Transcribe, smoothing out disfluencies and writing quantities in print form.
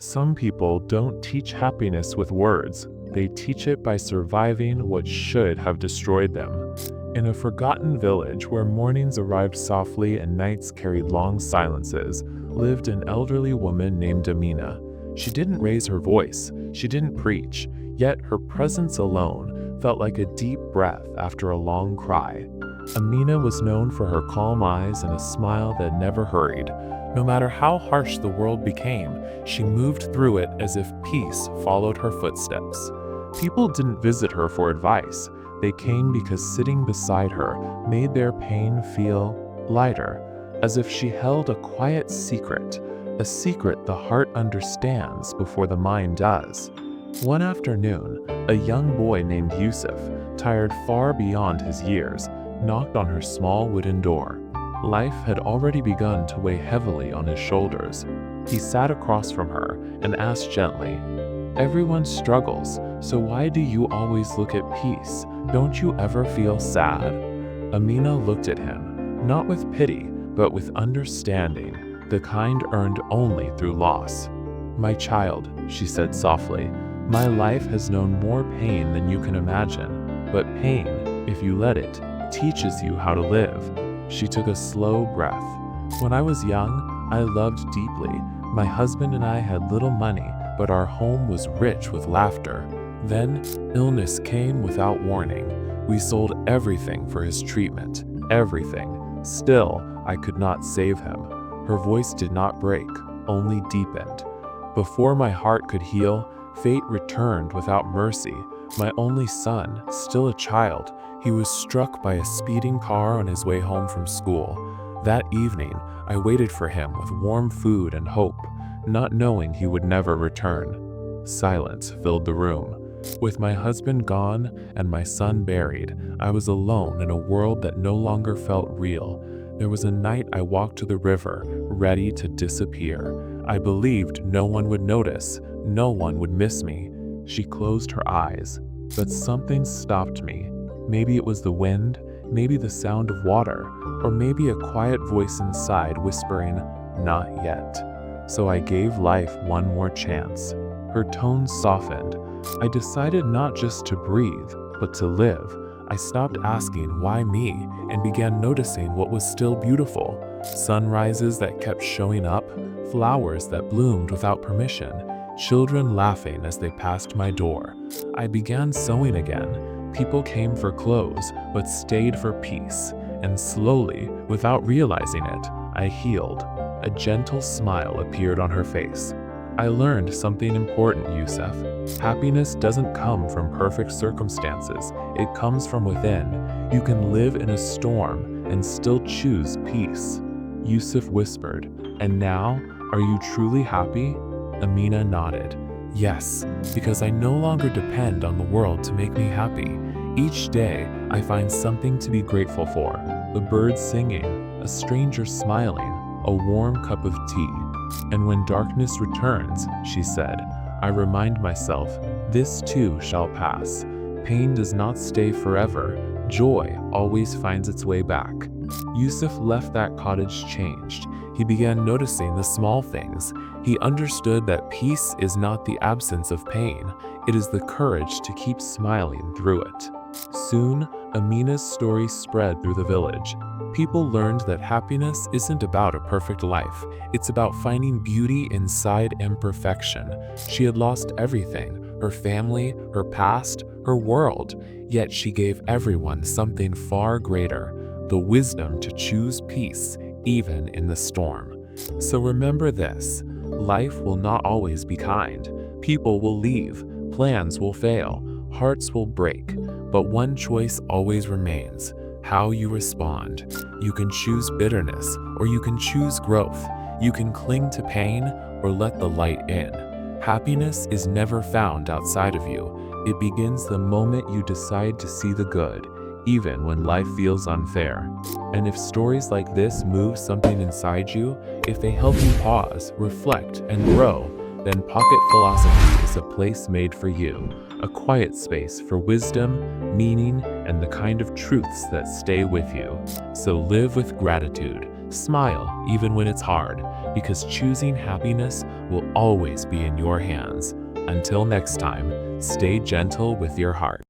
Some people don't teach happiness with words, they teach it by surviving what should have destroyed them. In a forgotten village where mornings arrived softly and nights carried long silences, lived an elderly woman named Amina. She didn't raise her voice, she didn't preach, yet her presence alone felt like a deep breath after a long cry. Amina was known for her calm eyes and a smile that never hurried. No matter how harsh the world became, she moved through it as if peace followed her footsteps. People didn't visit her for advice. They came because sitting beside her made their pain feel lighter, as if she held a quiet secret, a secret the heart understands before the mind does. One afternoon, a young boy named Yusuf, tired far beyond his years, knocked on her small wooden door. Life had already begun to weigh heavily on his shoulders. He sat across from her and asked gently, "Everyone struggles, so why do you always look at peace? Don't you ever feel sad?" Amina looked at him, not with pity, but with understanding, the kind earned only through loss. "My child," she said softly, "my life has known more pain than you can imagine, but pain, if you let it, teaches you how to live." She took a slow breath. "When I was young, I loved deeply. My husband and I had little money, but our home was rich with laughter. Then, illness came without warning. We sold everything for his treatment, everything. Still, I could not save him." Her voice did not break, only deepened. "Before my heart could heal, fate returned without mercy. My only son, still a child, he was struck by a speeding car on his way home from school. That evening, I waited for him with warm food and hope, not knowing he would never return." Silence filled the room. With my husband gone and my son buried, I was alone in a world that no longer felt real. There was a night I walked to the river, ready to disappear. I believed no one would notice, no one would miss me. She closed her eyes, but something stopped me. Maybe it was the wind, maybe the sound of water, or maybe a quiet voice inside whispering, "Not yet." So I gave life one more chance. Her tone softened. I decided not just to breathe, but to live. I stopped asking why me and began noticing what was still beautiful. Sunrises that kept showing up, flowers that bloomed without permission, children laughing as they passed my door. I began sewing again. People came for clothes, but stayed for peace. And slowly, without realizing it, I healed. A gentle smile appeared on her face. "I learned something important, Yusuf. Happiness doesn't come from perfect circumstances. It comes from within. You can live in a storm and still choose peace." Yusuf whispered, "And now, are you truly happy?" Amina nodded. "Yes, because I no longer depend on the world to make me happy. Each day, I find something to be grateful for. The birds singing, a stranger smiling, a warm cup of tea. And when darkness returns," she said, "I remind myself, this too shall pass. Pain does not stay forever. Joy always finds its way back." Yusuf left that cottage changed. He began noticing the small things. He understood that peace is not the absence of pain. It is the courage to keep smiling through it. Soon, Amina's story spread through the village. People learned that happiness isn't about a perfect life. It's about finding beauty inside imperfection. She had lost everything, her family, her past, her world, yet she gave everyone something far greater, the wisdom to choose peace, even in the storm. So remember this, life will not always be kind. People will leave, plans will fail, hearts will break, but one choice always remains: how you respond. You can choose bitterness, or you can choose growth. You can cling to pain, or let the light in. Happiness is never found outside of you. It begins the moment you decide to see the good, even when life feels unfair. And if stories like this move something inside you, if they help you pause, reflect, and grow, then Pocket Philosophy is a place made for you. A quiet space for wisdom, meaning, and the kind of truths that stay with you. So live with gratitude, Smile even when it's hard, because choosing happiness will always be in your hands. Until next time, stay gentle with your heart.